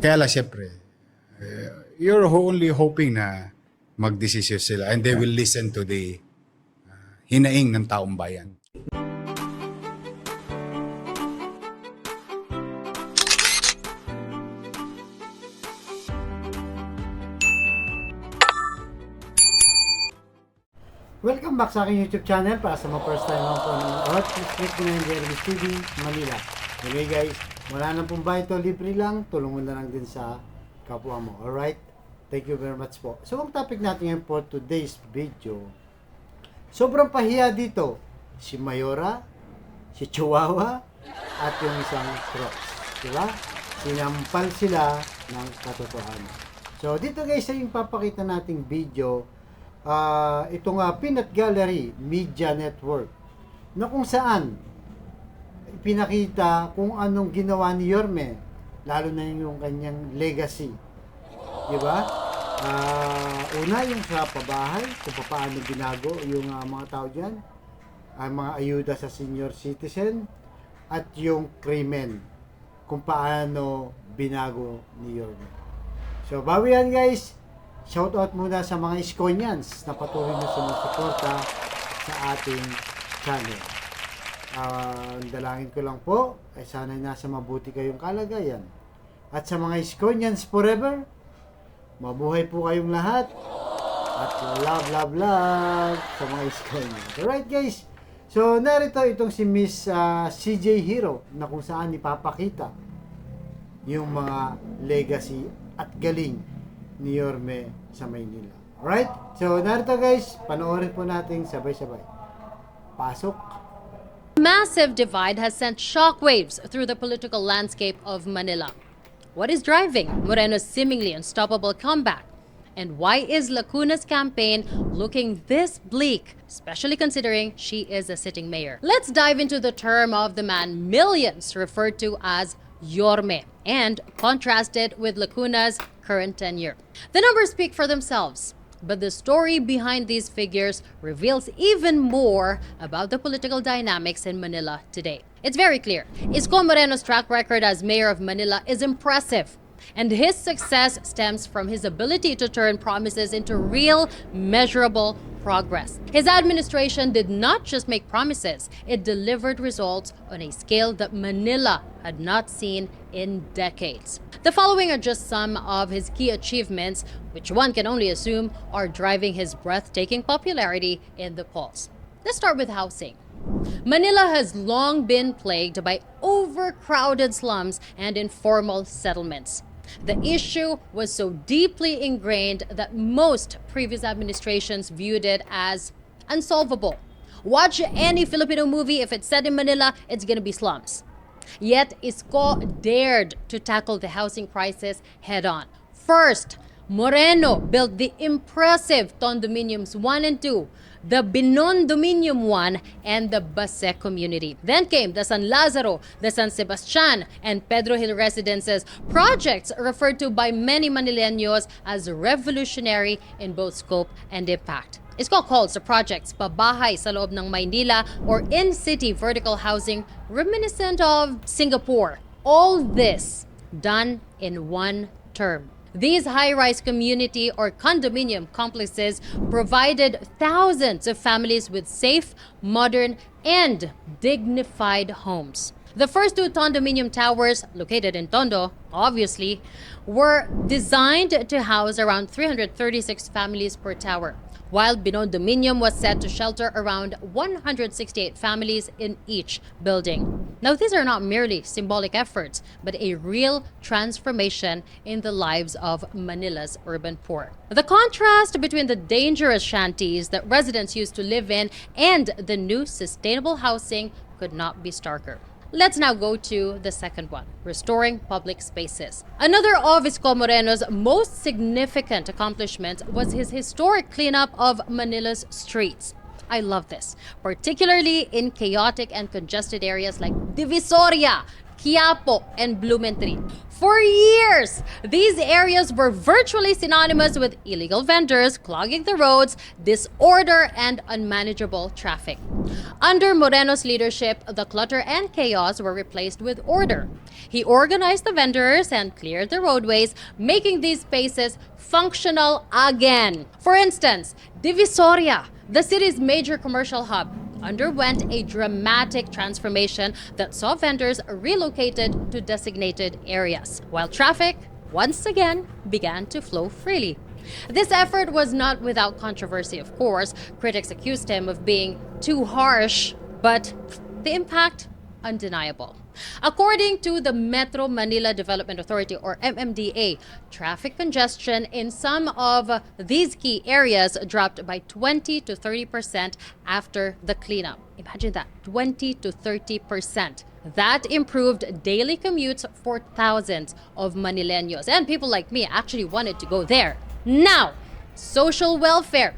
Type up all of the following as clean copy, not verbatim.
Kaya lang, siyempre, you're only hoping na magdesisyon sila and they will listen to the hinaing ng taong bayan. Welcome back sa aking YouTube channel. Para sa mga first time lang po nanonood, please click po na yung JERIMIE'S TV, Manila. Anyway guys, wala nang pong bayad to, libre lang, tulungan na lang din sa kapwa mo. Alright? Thank you very much po. So, ang topic natin ngayon for today's video, sobrang pahiya dito. Si Mayora, si Chuwawa, at yung isang Crocs. Diba? Sinampal sila ng Katotohanan. So, dito guys, yung papakita nating video, itong Peanut Gallery Media Network na kung saan pinakita kung anong ginawa ni Yorme, lalo na yung kanyang legacy, di ba? Una yung sa pabahay, kung paano binago yung mga tao dyan, ang mga ayuda sa senior citizen, at yung krimen, kung paano binago ni Yorme. So bago yan guys, shoutout muna sa mga Iskonians na patuloy na sumusuporta sa ating channel. Dalangin ko lang po, ay sana nasa mabuti kayong kalagayan. At sa mga Iskonians forever, mabuhay po kayong lahat. At love sa mga Iskonians. Alright guys, so narito itong si Miss CJ Hero na kung saan ipapakita yung mga legacy at galing ni Yorme sa Manila. Alright? So, narito guys, panoorin po natin sabay-sabay. Pasok! Massive divide has sent shockwaves through the political landscape of Manila. What is driving Moreno's seemingly unstoppable comeback? And why is Lacuna's campaign looking this bleak, especially considering she is a sitting mayor? Let's dive into the term of the man millions referred to as Yorme and contrasted with Lacuna's current tenure. The numbers speak for themselves, but the story behind these figures reveals even more about the political dynamics in Manila today. It's very clear. Isko Moreno's track record as mayor of Manila is impressive, and his success stems from his ability to turn promises into real, measurable progress. His administration did not just make promises, it delivered results on a scale that Manila had not seen in decades. The following are just some of his key achievements, which one can only assume are driving his breathtaking popularity in the polls. Let's start with housing. Manila has long been plagued by overcrowded slums and informal settlements. The issue was so deeply ingrained that most previous administrations viewed it as unsolvable. Watch any Filipino movie, if it's set in Manila, it's gonna be slums. Yet, Isko dared to tackle the housing crisis head-on. First, Moreno built the impressive Condominiums 1 and 2, the Binondominium 1, and the Base community. Then came the San Lazaro, the San Sebastian, and Pedro Hill residences, projects referred to by many Manileños as revolutionary in both scope and impact. Isko calls the projects pabahay sa loob ng Maynila or in-city vertical housing reminiscent of Singapore. All this done in one term. These high-rise community or condominium complexes provided thousands of families with safe, modern, and dignified homes. The first two condominium towers, located in Tondo, obviously, were designed to house around 336 families per tower, while Binondominium was set to shelter around 168 families in each building. Now, these are not merely symbolic efforts, but a real transformation in the lives of Manila's urban poor. The contrast between the dangerous shanties that residents used to live in and the new sustainable housing could not be starker. Let's now go to the second one, restoring public spaces. Another of Isko Moreno's most significant accomplishments was his historic cleanup of Manila's streets. I love this, particularly in chaotic and congested areas like Divisoria, Quiapo, and Blumentritt. For years, these areas were virtually synonymous with illegal vendors clogging the roads, disorder, and unmanageable traffic. Under Moreno's leadership, the clutter and chaos were replaced with order. He organized the vendors and cleared the roadways, making these spaces functional again. For instance, Divisoria, the city's major commercial hub, underwent a dramatic transformation that saw vendors relocated to designated areas, while traffic, once again, began to flow freely. This effort was not without controversy, of course. Critics accused him of being too harsh, but the impact, undeniable. According to the Metro Manila Development Authority, or MMDA, traffic congestion in some of these key areas dropped by 20 to 30% after the cleanup. Imagine that, 20 to 30%. That improved daily commutes for thousands of Manileños. And people like me actually wanted to go there. Now, social welfare.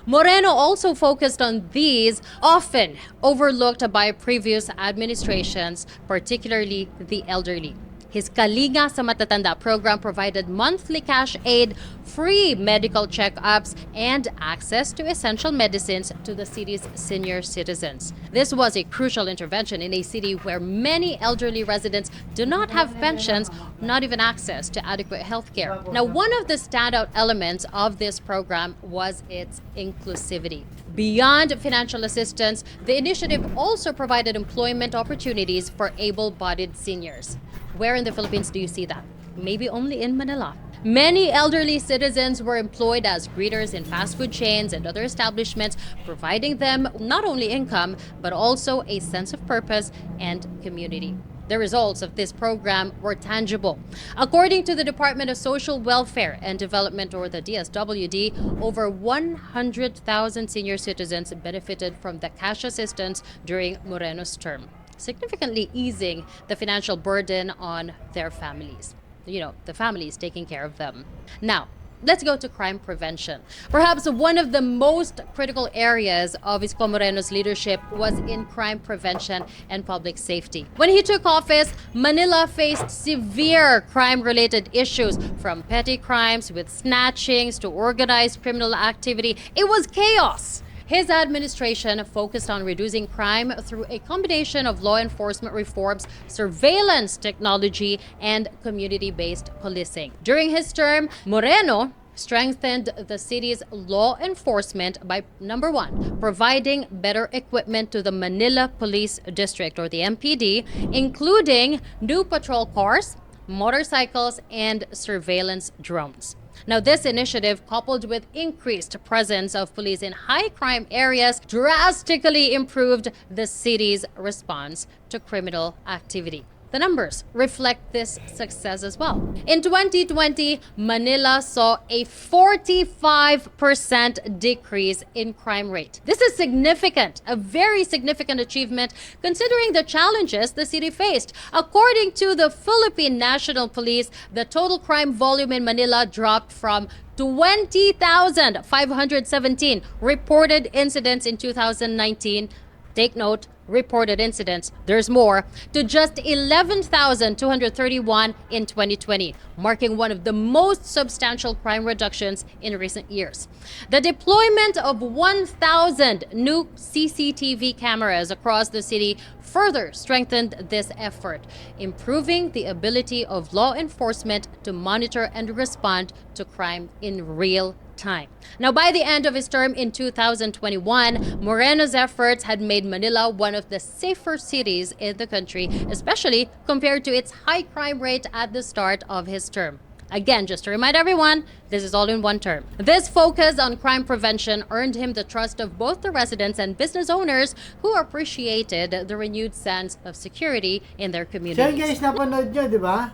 Moreno also focused on these, often overlooked by previous administrations, particularly the elderly. His Kalinga sa Matatanda program provided monthly cash aid, free medical checkups, and access to essential medicines to the city's senior citizens. This was a crucial intervention in a city where many elderly residents do not have pensions, not even access to adequate health care. Now, one of the standout elements of this program was its inclusivity. Beyond financial assistance, the initiative also provided employment opportunities for able-bodied seniors. Where in the Philippines do you see that? Maybe only in Manila. Many elderly citizens were employed as greeters in fast food chains and other establishments, providing them not only income, but also a sense of purpose and community. The results of this program were tangible. According to the Department of Social Welfare and Development, or the DSWD, over 100,000 senior citizens benefited from the cash assistance during Moreno's term, significantly easing the financial burden on their families. The families taking care of them. Now, let's go to crime prevention. Perhaps one of the most critical areas of Isko Moreno's leadership was in crime prevention and public safety. When he took office, Manila faced severe crime-related issues, from petty crimes with snatchings to organized criminal activity. It was chaos. His administration focused on reducing crime through a combination of law enforcement reforms, surveillance technology, and community-based policing. During his term, Moreno strengthened the city's law enforcement by, number one, providing better equipment to the Manila Police District, or the MPD, including new patrol cars, motorcycles, and surveillance drones. Now, this initiative, coupled with increased presence of police in high-crime areas, drastically improved the city's response to criminal activity. The numbers reflect this success as well. In 2020, Manila saw a 45% decrease in crime rate. This is significant, a very significant achievement considering the challenges the city faced. According to the Philippine National Police, the total crime volume in Manila dropped from 20,517 reported incidents in 2019. Take note, reported incidents, there's more, to just 11,231 in 2020, marking one of the most substantial crime reductions in recent years. The deployment of 1,000 new CCTV cameras across the city further strengthened this effort, improving the ability of law enforcement to monitor and respond to crime in real time. Now, by the end of his term in 2021, Moreno's efforts had made Manila one of the safer cities in the country, especially compared to its high crime rate at the start of his term. Again, just to remind everyone, this is all in one term. This focus on crime prevention earned him the trust of both the residents and business owners, who appreciated the renewed sense of security in their So communities. guys, napanood nyo, di ba?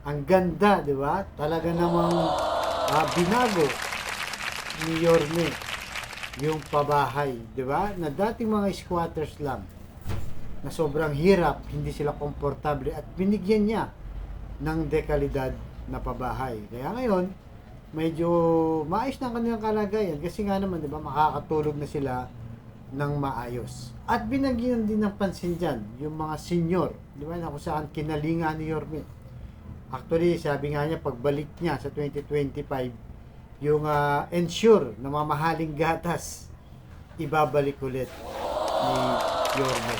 Ang ganda, di ba? Talaga namang binago ni Yorme yung pabahay, di ba? Na dating mga squatters lang, na sobrang hirap, hindi sila komportable, at binigyan niya ng dekalidad na pabahay. Kaya ngayon, medyo maayos na ang kanilang kalagayan kasi nga naman, di ba, makakatulog na sila ng maayos. At binagyan din ng pansin dyan yung mga senior, di ba, na kung saan kinalinga ni Yorme Actually, sabi nga niya, pagbalik niya sa 2025, yung ensure na mamahaling gatas, ibabalik ulit ni Yorme.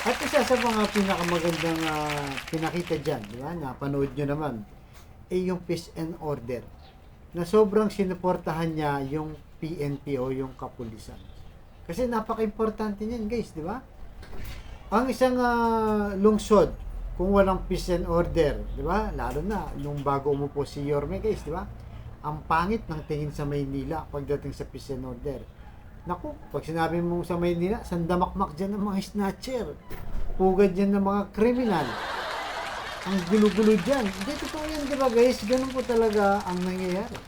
At isa sa mga pinakamagandang pinakita dyan, di ba? Napanood nyo naman, yung peace and order. Na sobrang sinuportahan niya yung PNP o yung kapulisan. Kasi napaka-importante niyan, guys, di ba? Ang isang lungsod, kung walang peace and order, di ba? Lalo na nung bago umupo si Yorme, guys, di ba? Ang pangit ng tingin sa Maynila pagdating sa peace and order. Naku, pag sinabi mo sa Maynila, sandamakmak dyan ng mga snatcher. Pugad dyan ng mga kriminal. Ang gulo-gulo dyan. Hindi, totoo yan, di ba, guys? Ganun po talaga ang nangyayari.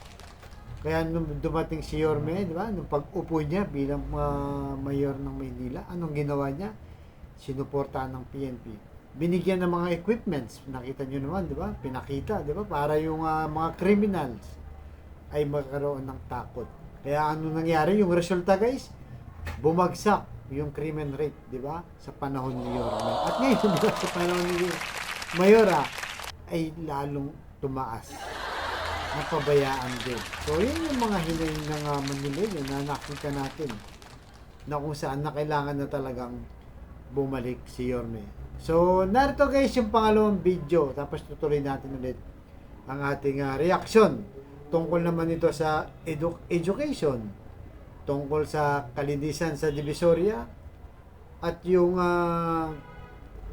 Kaya nung dumating si Yorme, di ba? Nung pag-upo niya bilang mayor ng Maynila, anong ginawa niya? Sinuportahan ng PNP. Binigyan ng mga equipments. Nakita nyo naman, di ba? Pinakita, di ba? Para yung mga criminals ay magkaroon ng takot. Kaya ano nangyari? Yung resulta, guys, bumagsak yung crime rate, di ba? Sa panahon ni Yorme. At ngayon, di ba? Sa panahon ni Mayora, ay lalong tumaas. Napabayaan din. So, yun yung mga hinayin ng Manila yun na nakita natin na kung saan na kailangan na talagang bumalik si Yorme. So, narito guys yung pangalawang video. Tapos tutuloy natin ulit ang ating reaksyon. Tungkol naman ito sa education. Tungkol sa kalinisan sa Divisoria. At yung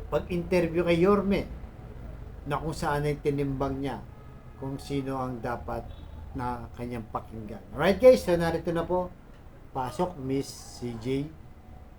pag-interview kay Yorme na kung saan ay tinimbang niya kung sino ang dapat na kanyang pakinggan. Alright guys, so narito na po. Pasok, Miss CJ.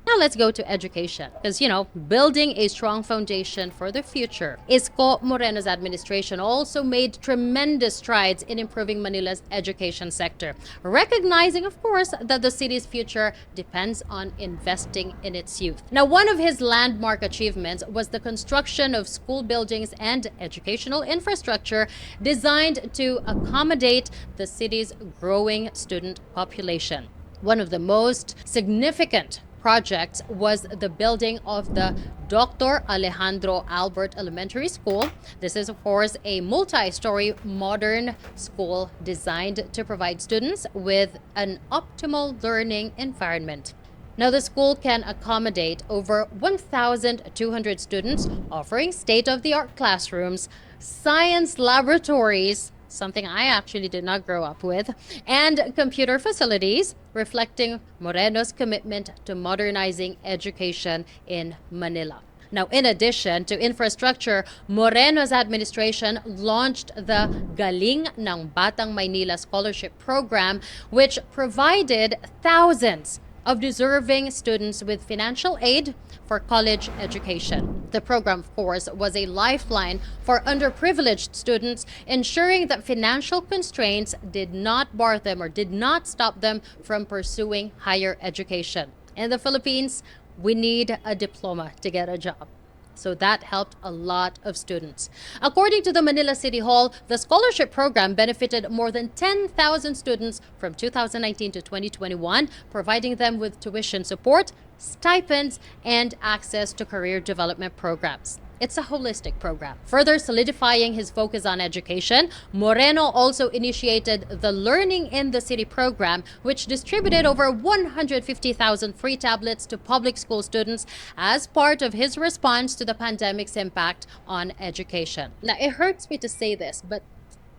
Now let's go to education. Because, building a strong foundation for the future. Isko Moreno's administration also made tremendous strides in improving Manila's education sector, recognizing, of course, that the city's future depends on investing in its youth. Now, one of his landmark achievements was the construction of school buildings and educational infrastructure designed to accommodate the city's growing student population. One of the most significant projects was the building of the Dr. Alejandro Albert Elementary School. This is, of course, a multi-story modern school designed to provide students with an optimal learning environment. Now, the school can accommodate over 1,200 students, offering state-of-the-art classrooms, science laboratories, something I actually did not grow up with, and computer facilities, reflecting Moreno's commitment to modernizing education in Manila. Now, in addition to infrastructure, Moreno's administration launched the Galing ng Batang Maynila Scholarship Program, which provided thousands of deserving students with financial aid for college education. The program, of course, was a lifeline for underprivileged students, ensuring that financial constraints did not bar them or did not stop them from pursuing higher education. In the Philippines, we need a diploma to get a job. So that helped a lot of students. According to the Manila City Hall, the scholarship program benefited more than 10,000 students from 2019 to 2021, providing them with tuition support, stipends, and access to career development programs. It's a holistic program. Further solidifying his focus on education, Moreno also initiated the Learning in the City program, which distributed over 150,000 free tablets to public school students as part of his response to the pandemic's impact on education. Now, it hurts me to say this, but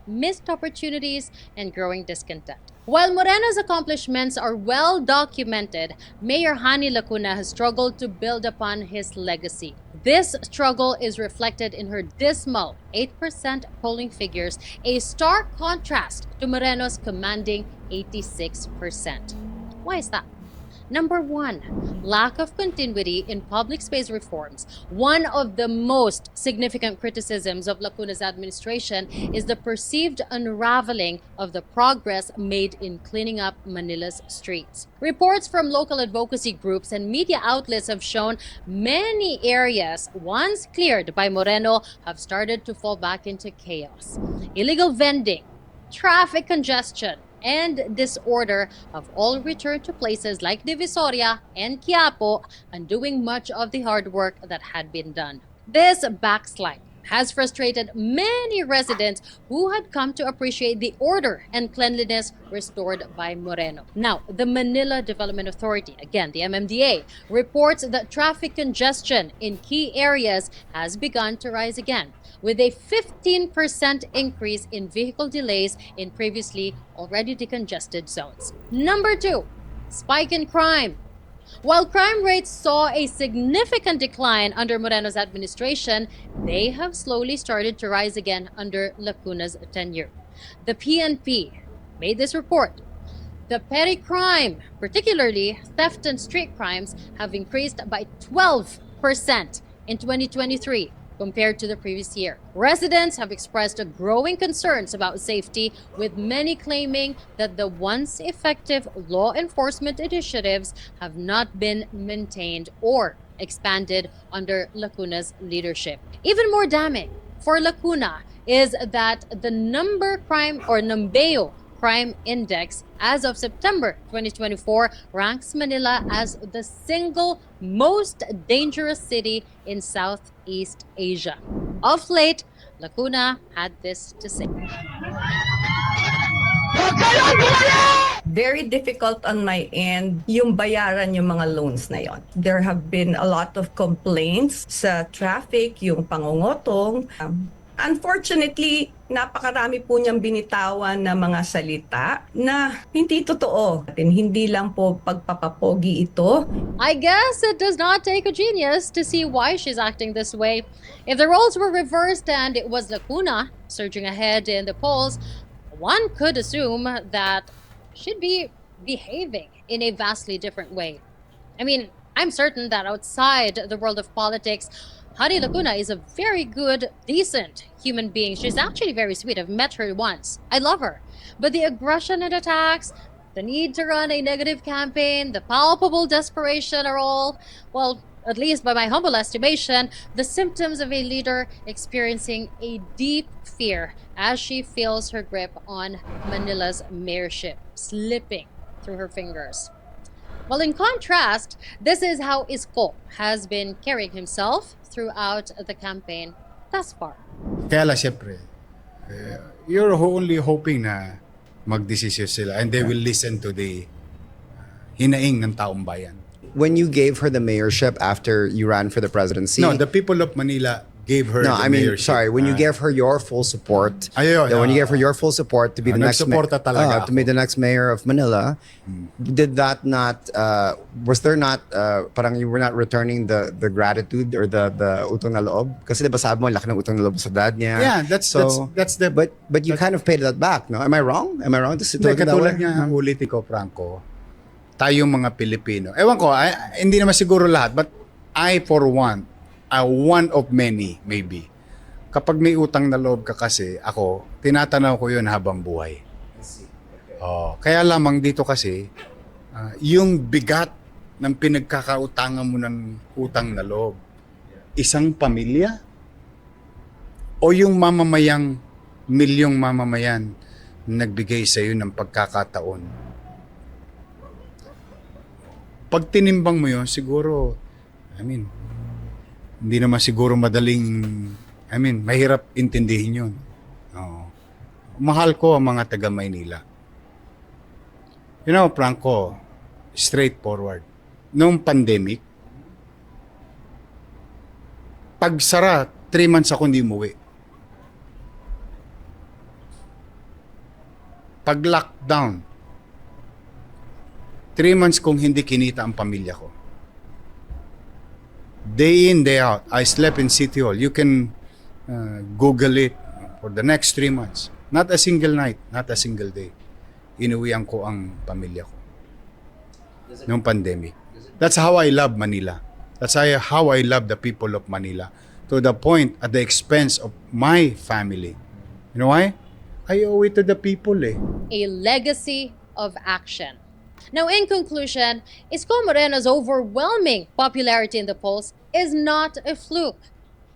missed opportunities and growing discontent. While Moreno's accomplishments are well documented, Mayor Lacuna has struggled to build upon his legacy. This struggle is reflected in her dismal 8% polling figures, a stark contrast to Moreno's commanding 86%. Why is that? Number one, lack of continuity in public space reforms. One of the most significant criticisms of Lacuna's administration is the perceived unraveling of the progress made in cleaning up Manila's streets. Reports from local advocacy groups and media outlets have shown many areas once cleared by Moreno have started to fall back into chaos. Illegal vending, traffic congestion, and disorder have all returned to places like Divisoria and Quiapo, undoing much of the hard work that had been done. This backslide has frustrated many residents who had come to appreciate the order and cleanliness restored by Moreno. Now, the Manila Development Authority, again the MMDA, reports that traffic congestion in key areas has begun to rise again, with a 15% increase in vehicle delays in previously already decongested zones. Number 2, spike in crime. While crime rates saw a significant decline under Moreno's administration, they have slowly started to rise again under Lacuna's tenure. The PNP made this report. The petty crime, particularly theft and street crimes, have increased by 12% in 2023 compared to the previous year. Residents have expressed growing concerns about safety, with many claiming that the once effective law enforcement initiatives have not been maintained or expanded under Lacuna's leadership. Even more damning for Lacuna is that the Numbeo Crime Index as of September 2024 ranks Manila as the single most dangerous city in Southeast Asia. Of late, Lacuna had this to say. Very difficult on my end yung bayaran yung mga loans na yon. There have been a lot of complaints sa traffic, yung pangungutong. Unfortunately, napakarami po niyang binitawan na mga salita na hindi totoo. Hindi lang po pagpapapogi ito. I guess it does not take a genius to see why she's acting this way. If the roles were reversed and it was Lacuna surging ahead in the polls, one could assume that she'd be behaving in a vastly different way. I mean, I'm certain that outside the world of politics, Hari Lacuna is a very good, decent human being. She's actually very sweet. I've met her once. I love her. But the aggression and attacks, the need to run a negative campaign, the palpable desperation are all, well, at least by my humble estimation, the symptoms of a leader experiencing a deep fear as she feels her grip on Manila's mayorship slipping through her fingers. Well, in contrast, this is how Isko has been carrying himself throughout the campaign thus far. Kaya lang, syempre, you're only hoping na magdesisyon sila and they will listen to the hinaing ng taong bayan. When you gave her the mayorship after you ran for the presidency. No, the people of Manila gave her the mayorship. When you gave her your full support. When you gave her your full support to be the next talaga to be the next mayor of Manila, did that not was there not parang you were not returning the gratitude or the utang na loob? Kasi diba sabi mo laki ng utang na loob sa dad niya. Yeah, that's the but you kind of paid that back, no? Am I wrong? Am I wrong to say that? Katulad niya, ulitin ko, Franco, tayong mga Pilipino. Ewan ko, hindi naman siguro lahat, but I for one of many, maybe. Kapag may utang na loob ka kasi, ako, tinatanaw ko yun habang buhay. Kaya lamang dito kasi, yung bigat ng pinagkakautangan mo ng utang na loob, isang pamilya? O yung milyong mamamayan nagbigay sa iyo ng pagkakataon? Pag tinimbang mo yun, siguro, hindi naman siguro mahirap intindihin yun. Mahal ko ang mga taga Maynila. You know, Franco, straightforward. Noong pandemic, pag sara, 3 months ako hindi umuwi. Pag lockdown, 3 months kong hindi kinita ang pamilya ko. Day in, day out, I slept in City Hall. You can Google it for the next 3 months. Not a single night, not a single day. Inuwian ko ang pamilya ko. Noong pandemic. That's how I love Manila. That's how I love the people of Manila. To the point, at the expense of my family. You know why? I owe it to the people A legacy of action. Now, in conclusion, Isko Moreno's overwhelming popularity in the polls is not a fluke.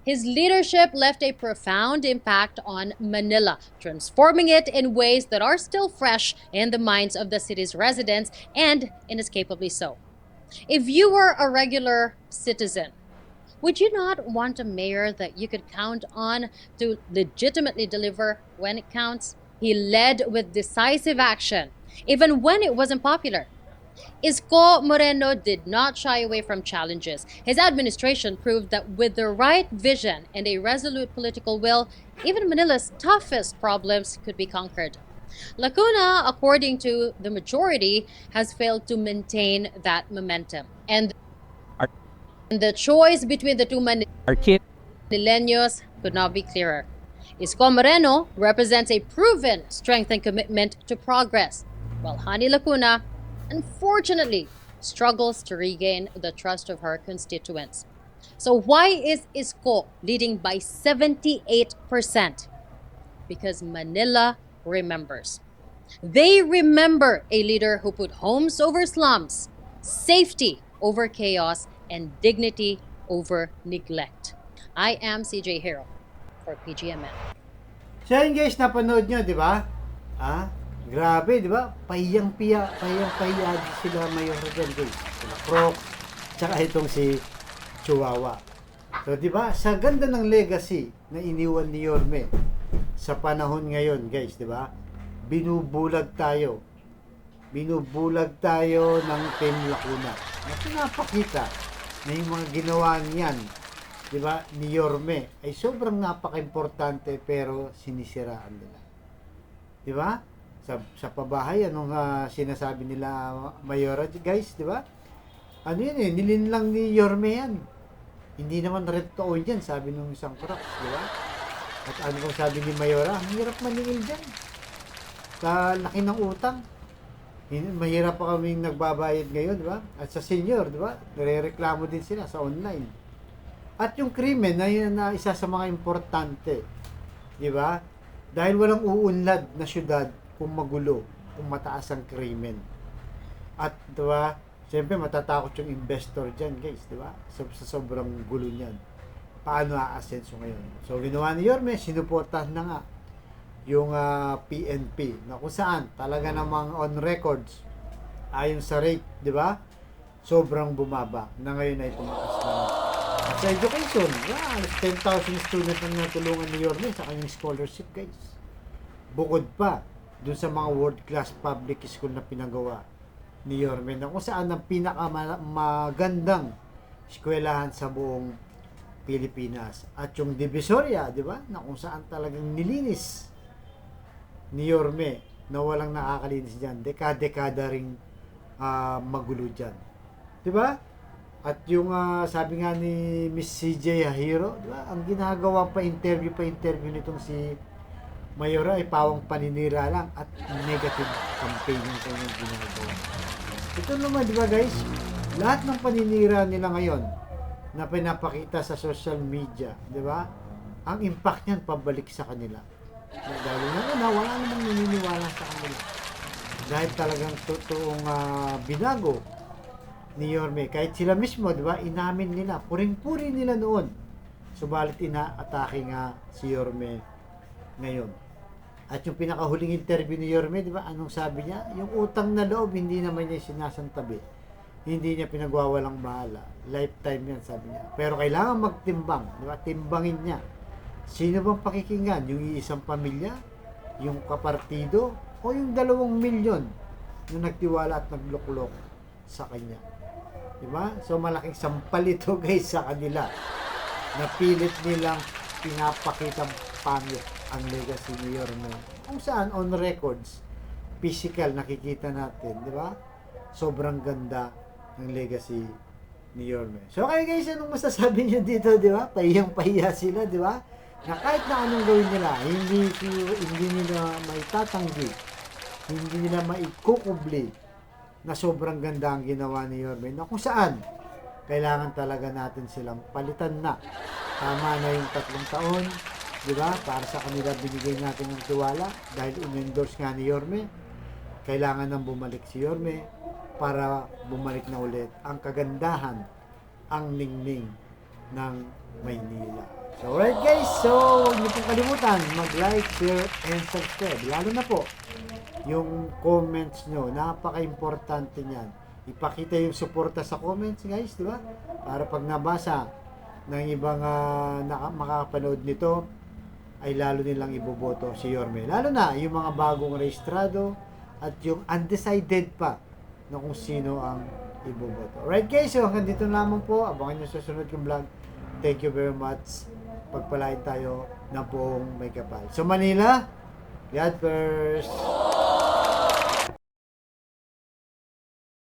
His leadership left a profound impact on Manila, transforming it in ways that are still fresh in the minds of the city's residents, and inescapably so. If you were a regular citizen Would you not want a mayor that you could count on to legitimately deliver when it counts? He led with decisive action, even when it wasn't popular. Isko Moreno did not shy away from challenges. His administration proved that with the right vision and a resolute political will, even Manila's toughest problems could be conquered. Lacuna, according to the majority, has failed to maintain that momentum. And the choice between the two Manileños could not be clearer. Isko Moreno represents a proven strength and commitment to progress, while Hani Lacuna, unfortunately, struggles to regain the trust of her constituents. So why is Isko leading by 78%? Because Manila remembers. They remember a leader who put homes over slums, safety over chaos, and dignity over neglect. I am CJ Hero for PGMN. So yun guys, napanood nyo, di ba? Ah, grabe, di ba? Pahiyang-piya sila Mayora dyan guys. Sila Crocs, tsaka itong si Chuwawa. So di ba, sa ganda ng legacy na iniwan ni Yorme sa panahon ngayon guys, di ba? Binubulag tayo ng Team Lacuna. At pinapakita na yung mga ginawa niyan, di ba, ni Yorme ay sobrang napaka-importante pero sinisiraan nila. Di ba? Sa pabahay, anong sinasabi nila Mayora guys, di ba? Ano yun eh, nilinlang ni Yorme yan. Hindi naman red to oil yan, sabi nung isang Crocs, di ba? At ano kung sabi ni Mayora, ang hirap maningil dyan. Sa laki ng utang. Mahirap pa kaming nagbabayad ngayon, di ba? At sa senior, di ba? Nare-reklamo din sila sa online. At yung krimen na yun na isa sa mga importante, di ba? Dahil walang uunlad na syudad kung magulo, kung mataas ang krimen. At, di ba? Siyempre, matatakot yung investor dyan, guys, di ba? Sa sobrang gulo niyan. Paano aasenso ngayon? So, ginawa ni Yorme, sinuportahan na nga yung PNP na kung saan talaga namang on records ayon sa rate, di ba? Sobrang bumaba na ngayon ay tumaas na. At sa education, 10,000 students ang natulungan ni Yorme sa kanyang scholarship, guys. Bukod pa dun sa mga world-class public school na pinagawa ni Yorme na kung saan ang pinakamagandang eskwelahan sa buong Pilipinas. At yung Divisoria, di ba? Na kung saan talagang nilinis ni Yorme na walang nakakalinis dyan. Dekada ring magulo dyan. Diba? At yung sabi nga ni Miss CJ Hero, diba? Ang ginagawa pa interview nitong si Mayora ay pawang paninira lang at negative campaign yung kanyang ginagawa. Ito naman, diba guys? Lahat ng paninira nila ngayon na pinapakita sa social media, diba? Ang impact niyan pabalik sa kanila. Dahil wala namang naniniwala sa kanila. Dahil talagang totoong binago ni Yorme. Kahit sila mismo, di ba, inamin nila, puring-puri nila noon. Subalit ina-atake nga si Yorme ngayon. At yung pinakahuling interview ni Yorme, di ba, anong sabi niya? Yung utang na loob, hindi naman niya sinasantabi. Hindi niya pinagwawalang bahala. Lifetime yan, sabi niya. Pero kailangan magtimbang, di ba? Timbangin niya. Sino bang pakikinggan? Yung isang pamilya? Yung kapartido? O yung 2 milyon na nagtiwala at nagluklok sa kanya? Diba? So malaking sampal ito guys sa kanila. Napilit nilang pinapakitang pangit ang legacy ni Yorme. Kung saan on records, physical nakikita natin, di ba? Sobrang ganda ng legacy ni Yorme. So kayo guys, anong masasabi niyo dito, di ba? Pahiyang-pahiya sila, di ba? Na kahit na anong gawin nila, hindi nila maitatanggi, hindi nila maikukubli na sobrang ganda ang ginawa ni Yorme, na kung saan kailangan talaga natin silang palitan na. Tama na yung 3 taon, di ba? Para sa kanila binigay natin ng tiwala dahil in-endorse nga ni Yorme. Kailangan nang bumalik si Yorme para bumalik na ulit ang kagandahan, ang ningning ng Maynila. So alright guys, so huwag niyo pong kalimutan mag-like, share, and subscribe. Lalo na po yung comments nyo, napaka-importante niyan. Ipakita yung suporta sa comments guys, di ba? Para pag nabasa ng ibang makakapanood nito ay lalo nilang iboboto si Yorme. Lalo na yung mga bagong rehistrado at yung undecided pa na kung sino ang iboboto. Alright guys, so hanggang dito lamang po. Abangan nyo sa susunod kong vlog. Thank you very much. Pagpalain tayo ng buong may kapal. So Manila, God first.